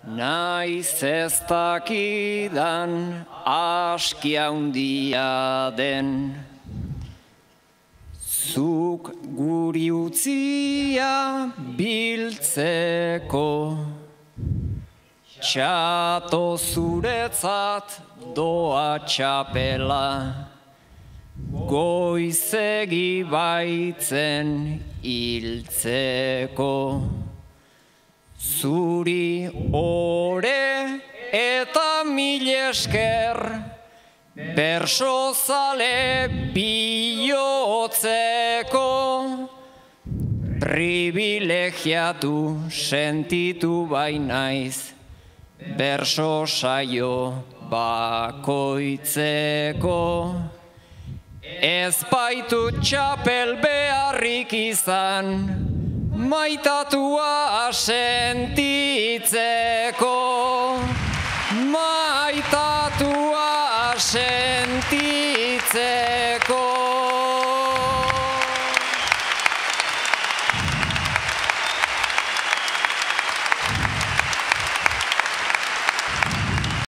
Naiz ez dakidan aski handia den, zuk guri utzia biltzeko, txato zuretzat doa txapela, goizegi baitzen hiltzeko. Zuri ore eta mil esker, bersozale bihotzeko, privilegiatu sentitu bainaiz, berso saio bakoitzeko. Ez baitu txapel beharrik izan, maitatua sentitzeko, maitatua sentitzeko.